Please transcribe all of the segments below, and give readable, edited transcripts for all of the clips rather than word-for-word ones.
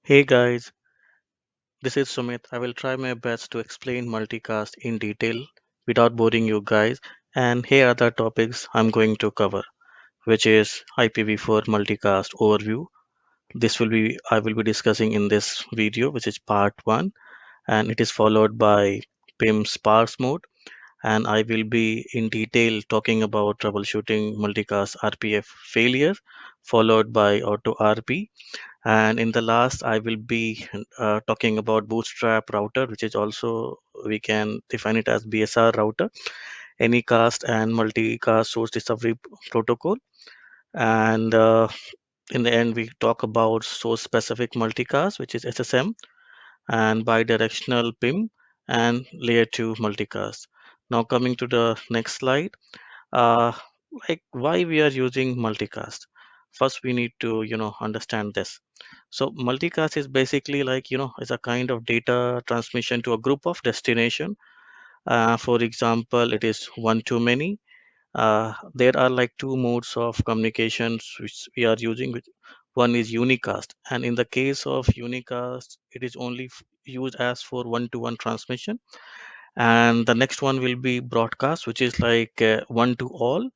Hey guys, this is Sumit. I will try my best to explain multicast in detail without boring you guys. And here are the topics I'm going to cover, which is IPv4 multicast overview. This will be I will be discussing in this video, which is part 1, and it is followed by PIM sparse mode, and I will be in detail talking about troubleshooting multicast RPF failure, followed by auto RP, and in the last I will be talking about bootstrap router, which is also we can define it as BSR router, anycast and multicast source discovery protocol. And in the end we talk about source specific multicast, which is SSM, and bidirectional PIM and layer 2 multicast. Now coming to the next slide, uh, like why we are using multicast. First we need to understand this. So multicast is basically like it's a kind of data transmission to a group of destination. For example, it is one to many. There are like two modes of communications which we are using. One is unicast, and in the case of unicast, it is only used as for one-to-one transmission. And the next one will be broadcast, which is like one to all.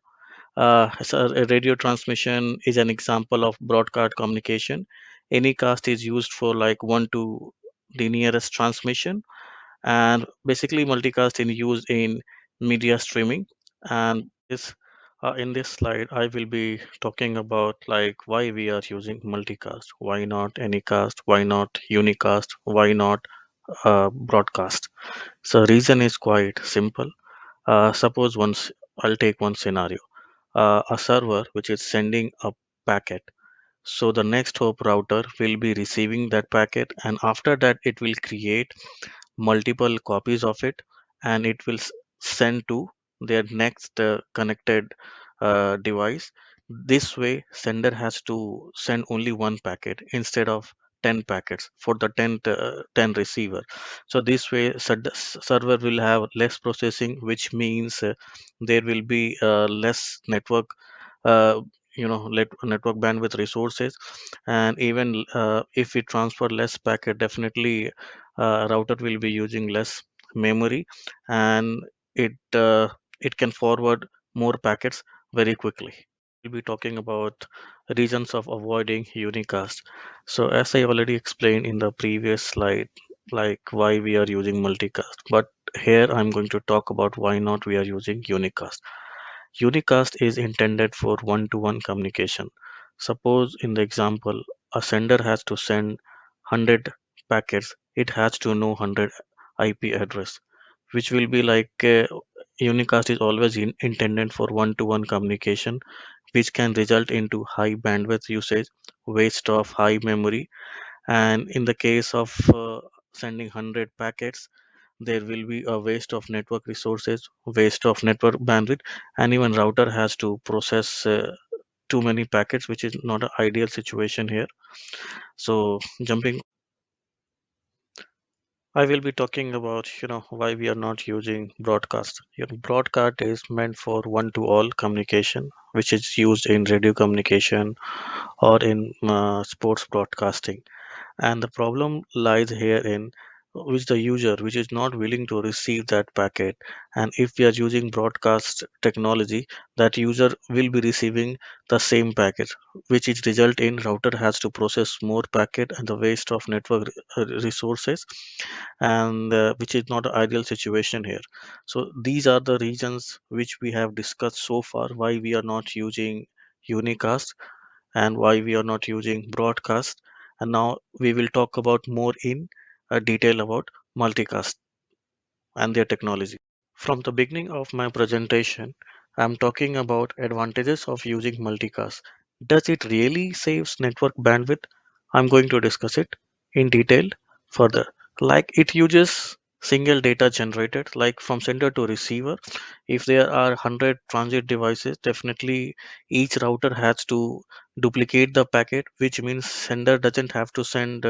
So a radio transmission is an example of broadcast communication. Any cast is used for like one to the nearest transmission, and basically multicast in use in media streaming. And this in this slide, I will be talking about like why we are using multicast. Why not anycast? Why not unicast? Why not broadcast? So reason is quite simple. Suppose once I'll take one scenario, a server which is sending a packet. So the next hop router will be receiving that packet, and after that, it will create multiple copies of it, and it will send to their next connected device. This way, sender has to send only one packet instead of 10 packets for the 10 receiver. So this way, server will have less processing, which means there will be less uh, network bandwidth resources. And even if we transfer less packet, definitely router will be using less memory, and it can forward more packets very quickly. We'll be talking about reasons of avoiding unicast. So as I already explained in the previous slide, like why we are using multicast, but here I'm going to talk about why not we are using unicast. Unicast is intended for one-to-one communication. Suppose in the example, a sender has to send 100 packets, it has to know 100 IP address, which will be like unicast is always intended for one-to-one communication, which can result into high bandwidth usage, waste of high memory, and in the case of sending 100 packets, there will be a waste of network resources, waste of network bandwidth, and even router has to process too many packets, which is not an ideal situation here. So jumping, I will be talking about why we are not using broadcast. Broadcast is meant for one to all communication, which is used in radio communication or in sports broadcasting. And the problem lies here in which the user which is not willing to receive that packet. And if we are using broadcast technology, that user will be receiving the same packet, which is result in router has to process more packet and the waste of network resources, and which is not an ideal situation here. So these are the reasons which we have discussed so far why we are not using unicast and why we are not using broadcast. And now we will talk about more in detail about multicast and their technology. From the beginning of my presentation, I'm talking about advantages of using multicast. Does it really saves network bandwidth? I'm going to discuss it in detail further. Like it uses single data generated, like from sender to receiver. If there are 100 transit devices, definitely each router has to duplicate the packet, which means sender doesn't have to send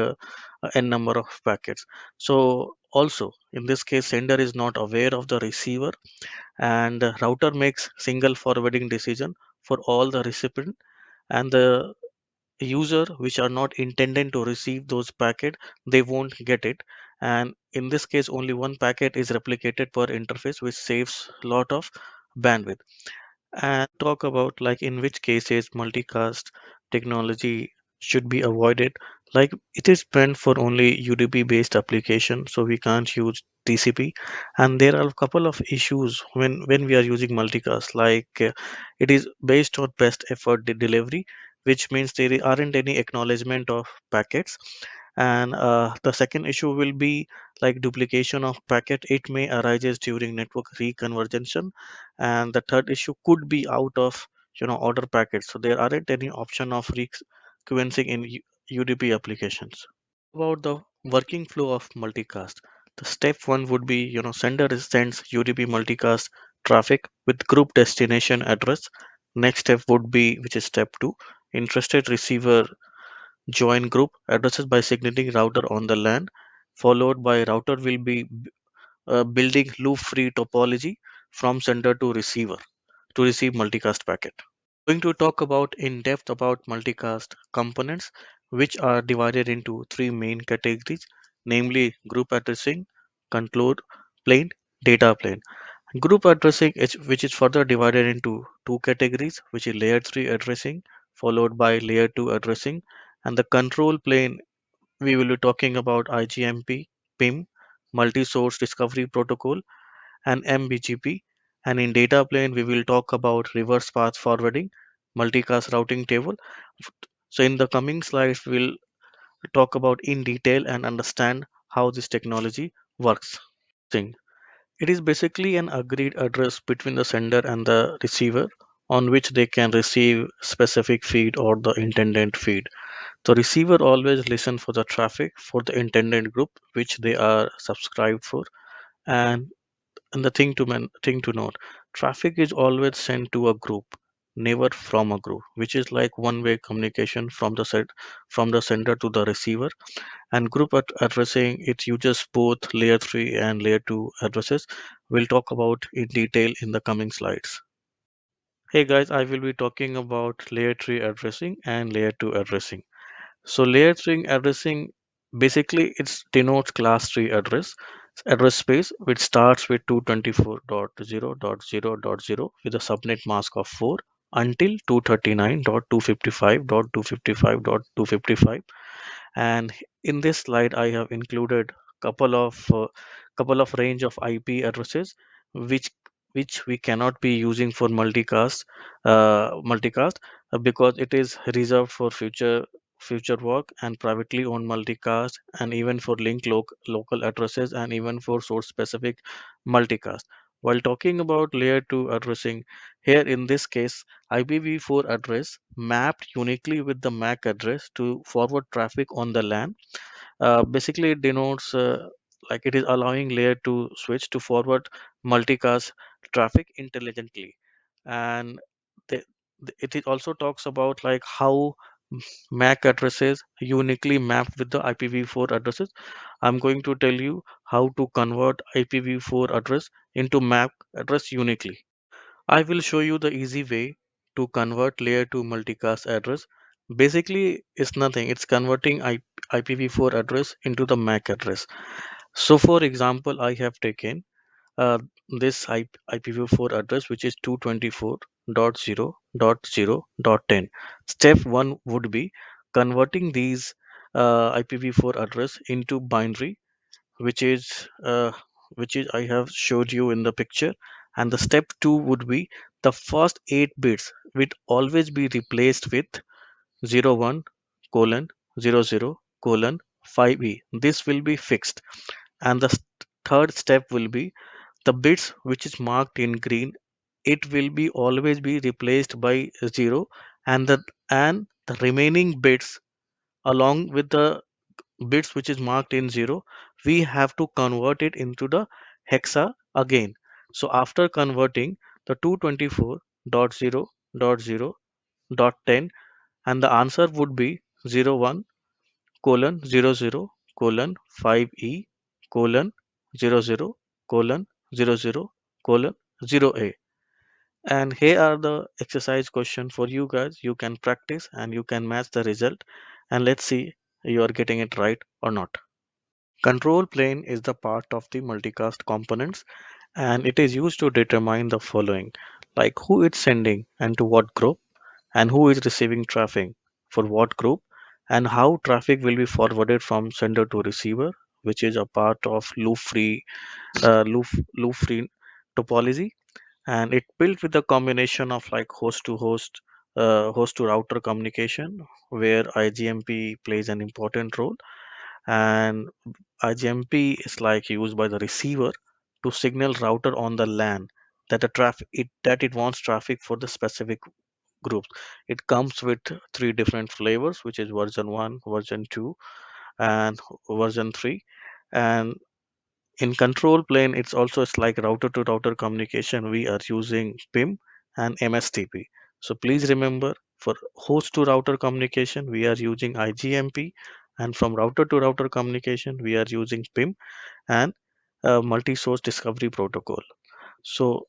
n number of packets. So also in this case, sender is not aware of the receiver, and the router makes single forwarding decision for all the recipient, and the user which are not intended to receive those packet, they won't get it. And in this case, only one packet is replicated per interface, which saves a lot of bandwidth. And talk about like in which cases multicast technology should be avoided. Like it is meant for only UDP based application, so we can't use TCP. And there are a couple of issues when we are using multicast. Like it is based on best effort delivery, which means there aren't any acknowledgement of packets. And the second issue will be like duplication of packet. It may arises during network reconversion. And the third issue could be out of order packets, so there aren't any option of resequencing in UDP applications. About the working flow of multicast, the step one would be sender sends UDP multicast traffic with group destination address. Next step would be, which is step two, interested receiver join group addresses by signaling router on the LAN, followed by router will be building loop free topology from sender to receiver to receive multicast packet. Going to talk about in depth about multicast components, which are divided into three main categories, namely group addressing, control plane, data plane. Group addressing is, which is further divided into two categories, which is layer 3 addressing followed by layer 2 addressing. And the control plane, we will be talking about IGMP, PIM, multi-source discovery protocol, and MBGP. And in data plane, we will talk about reverse path forwarding, multicast routing table. So in the coming slides, we'll talk about in detail and understand how this technology works. Thing. It is basically an agreed address between the sender and the receiver on which they can receive specific feed or the intended feed. The receiver always listen for the traffic for the intended group which they are subscribed for. And And the thing to note, traffic is always sent to a group, never from a group, which is like one-way communication from from the sender to the receiver. And group addressing, it uses both layer 3 and layer 2 addresses. We'll talk about in detail in the coming slides. Hey guys, I will be talking about layer 3 addressing and layer 2 addressing. So layer 3 addressing, basically it denotes class tree address space which starts with 224.0.0.0 with a subnet mask of 4 until 239.255.255.255. And in this slide I have included couple of range of IP addresses which which we cannot be using for multicast because it is reserved for future work and privately owned multicast, and even for local addresses, and even for source specific multicast. While talking about layer 2 addressing, here in this case IPv4 address mapped uniquely with the MAC address to forward traffic on the LAN. Basically it denotes like it is allowing layer 2 switch to forward multicast traffic intelligently. And the, it also talks about like how MAC addresses uniquely map with the IPv4 addresses. I'm going to tell you how to convert IPv4 address into MAC address uniquely. I will show you the easy way to convert layer 2 multicast address. Basically, it's nothing. It's converting IPv4 address into the MAC address. So, for example, I have taken this IPv4 address, which is 224.0.0.10. Step 1 would be converting these IPv4 address into binary, which is I have showed you in the picture. And the step 2 would be the first 8 bits will always be replaced with 01 colon 00 colon 5e. This will be fixed. And the third step will be the bits which is marked in green, it will be always be replaced by 0. And the remaining bits along with the bits which is marked in 0, we have to convert it into the hexa again. So after converting the 224.0.0.10, and the answer would be 01 colon 00 colon 5e colon 00 colon 00 colon 0a. And here are the exercise question for you guys. You can practice and you can match the result, and let's see you are getting it right or not. Control plane is the part of the multicast components, and it is used to determine the following, like who it's sending and to what group, and who is receiving traffic for what group, and how traffic will be forwarded from sender to receiver, which is a part of loop free topology. And it built with a combination of like host to router communication, where IGMP plays an important role, and IGMP is like used by the receiver to signal router on the LAN that the traffic that it wants traffic for the specific groups. It comes with three different flavors, which is version 1, version 2, and version 3. And in control plane, it's also it's like router to router communication. We are using PIM and MSTP. So please remember, for host to router communication, we are using IGMP, and from router to router communication, we are using PIM and multi-source discovery protocol. So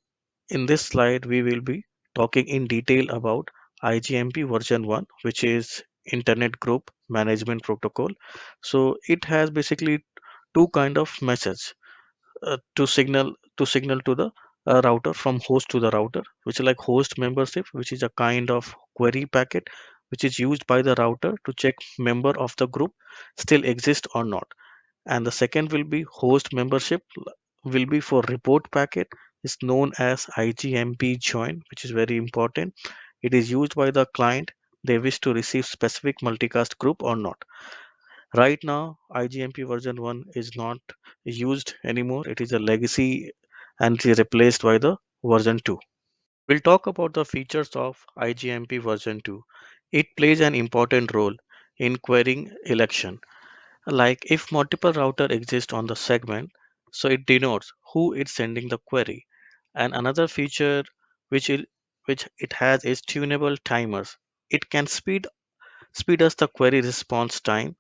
in this slide, we will be talking in detail about IGMP version 1, which is Internet Group Management Protocol. So it has basically two kind of message to signal to the router from host to the router, which is like host membership, which is a kind of query packet which is used by the router to check member of the group still exist or not. And the second will be host membership, will be for report packet, is known as IGMP join, which is very important. It is used by the client they wish to receive specific multicast group or not. Right now, IGMP version 1 is not used anymore. It is a legacy and it is replaced by the version 2. We'll talk about the features of IGMP version 2. It plays an important role in querying election. Like if multiple router exist on the segment, so it denotes who is sending the query. And another feature which it has is tunable timers. It can speed us the query response time.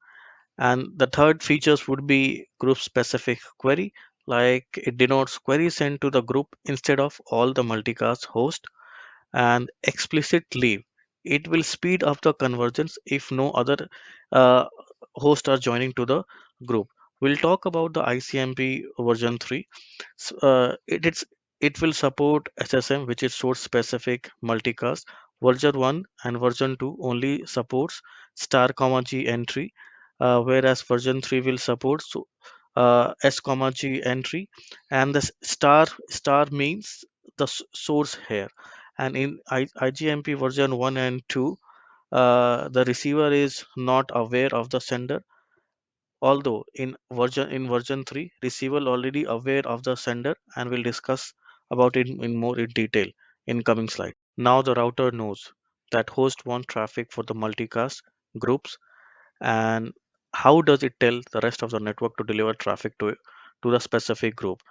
And the third features would be group specific query, like it denotes query sent to the group instead of all the multicast host. And explicit leave, it will speed up the convergence if no other uh, hosts are joining to the group. We'll talk about the ICMP version 3. It will support SSM, which is source specific multicast. Version 1 and version 2 only supports star comma G entry, whereas version 3 will support S comma G entry, and the star means the source here. And in IGMP version 1 and 2, the receiver is not aware of the sender, although in version 3, receiver already aware of the sender, and we'll discuss about it in more in detail in coming slide. Now the router knows that host want traffic for the multicast groups, and how does it tell the rest of the network to deliver traffic to the specific group?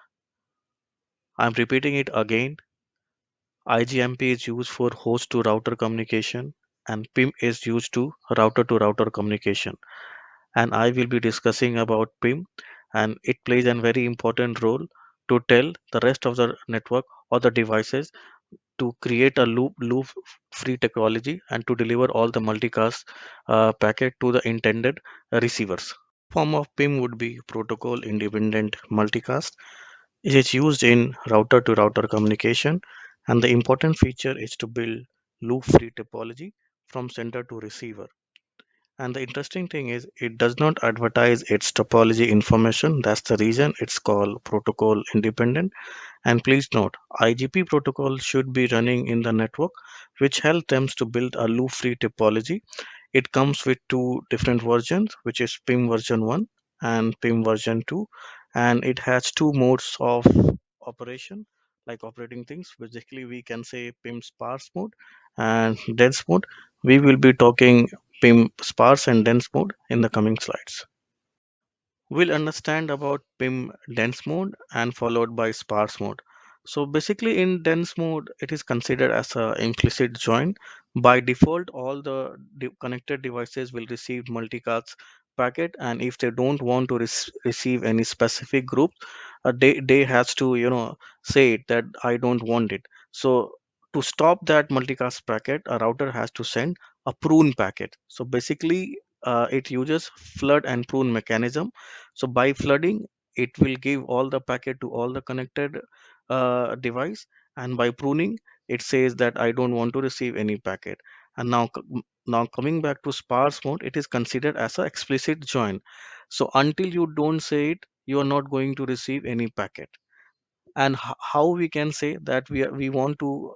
I'm repeating it again. IGMP is used for host to router communication, and PIM is used to router communication. And I will be discussing about PIM, and it plays a very important role to tell the rest of the network or the devices to create a loop free technology and to deliver all the multicast packet to the intended receivers. Form of PIM would be protocol independent multicast. It is used in router to router communication, and the important feature is to build loop free topology from sender to receiver. And the interesting thing is, it does not advertise its topology information. That's the reason it's called protocol independent. And please note, IGP protocol should be running in the network, which helps them to build a loop free topology. It comes with two different versions, which is PIM version 1 and PIM version 2, and it has two modes of operation, like operating things. Basically, we can say PIM sparse mode and dense mode. We will be talking PIM sparse and dense mode in the coming slides. We'll understand about PIM dense mode and followed by sparse mode. So basically in dense mode, it is considered as a implicit join. By default, all the connected devices will receive multicast packet, and if they don't want to receive any specific group, they has to say it that I don't want it. So To stop that multicast packet, a router has to send a prune packet. So basically, it uses flood and prune mechanism. So by flooding, it will give all the packet to all the connected device, and by pruning, it says that I don't want to receive any packet. And now coming back to sparse mode, it is considered as a explicit join. So until you don't say it, you are not going to receive any packet. And how we can say that we want to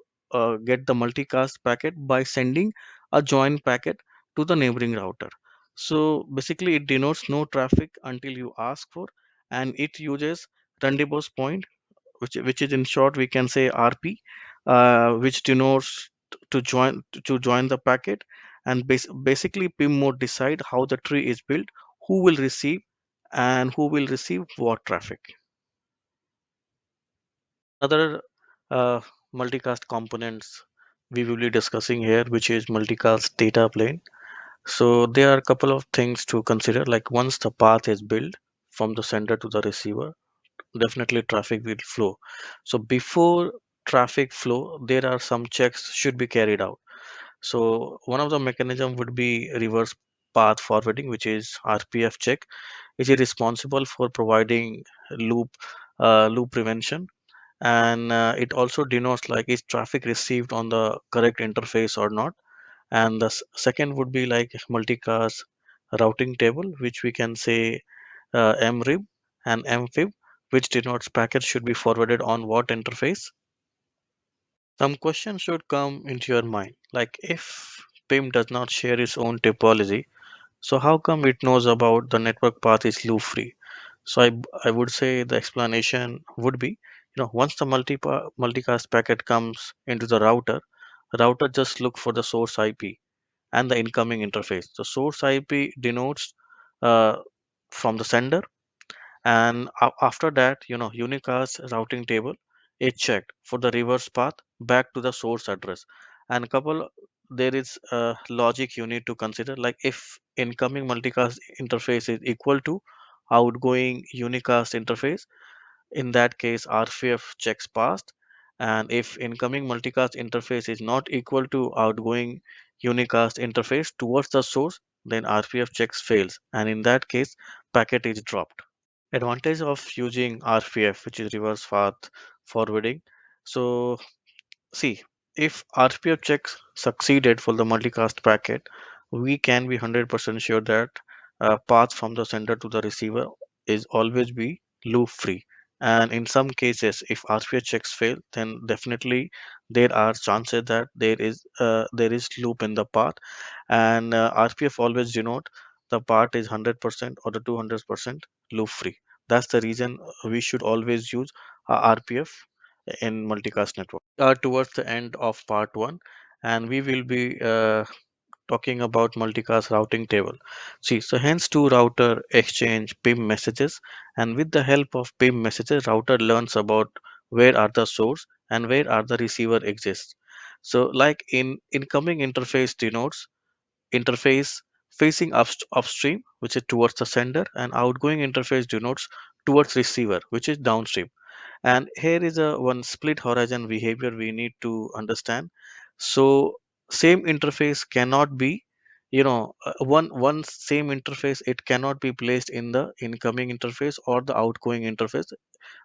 get the multicast packet by sending a join packet to the neighboring router. So basically it denotes no traffic until you ask for, and it uses rendezvous point, which is in short we can say RP, which denotes to join the packet. And basically PIM mode decide how the tree is built, who will receive and who will receive what traffic. Other uh, multicast components we will be discussing here, which is multicast data plane. So there are a couple of things to consider. Like once the path is built from the sender to the receiver, definitely traffic will flow. So before traffic flow, there are some checks should be carried out. So one of the mechanism would be reverse path forwarding, which is RPF check, which is responsible for providing loop loop prevention. And it also denotes like is traffic received on the correct interface or not. And the second would be like multicast routing table, which we can say mrib and mfib, which denotes packets should be forwarded on what interface. Some questions should come into your mind, like if PIM does not share its own topology, so how come it knows about the network path is loop free? So I would say the explanation would be, once the multicast packet comes into the router just look for the source IP and the incoming interface. The source IP denotes uh, from the sender, and after that, unicast routing table is checked for the reverse path back to the source address. And couple there is a logic you need to consider, like if incoming multicast interface is equal to outgoing unicast interface, in that case RFF checks passed. And if incoming multicast interface is not equal to outgoing unicast interface towards the source, then RPF checks fails, and in that case packet is dropped. Advantage of using RPF, which is reverse path forwarding. So see, if RPF checks succeeded for the multicast packet, we can be 100% sure that path from the sender to the receiver is always be loop free. And in some cases, if RPF checks fail, then definitely there are chances that there is loop in the path, and RPF always denote the part is 100% or the 200% loop free. That's the reason we should always use RPF in multicast network. Are towards the end of part one, and we will be talking about multicast routing table. See, so hence two router exchange PIM messages, and with the help of PIM messages, router learns about where are the source and where are the receiver exists. So like in incoming interface denotes interface facing upstream, which is towards the sender, and outgoing interface denotes towards receiver, which is downstream. And here is a one split horizon behavior we need to understand. So same interface cannot be, one same interface, it cannot be placed in the incoming interface or the outgoing interface.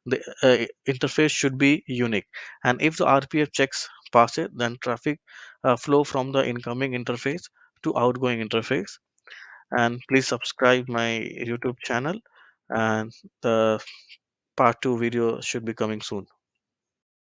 The interface should be unique, and if the RPF checks pass it, then traffic flow from the incoming interface to outgoing interface. And please subscribe my YouTube channel, and the part 2 video should be coming soon.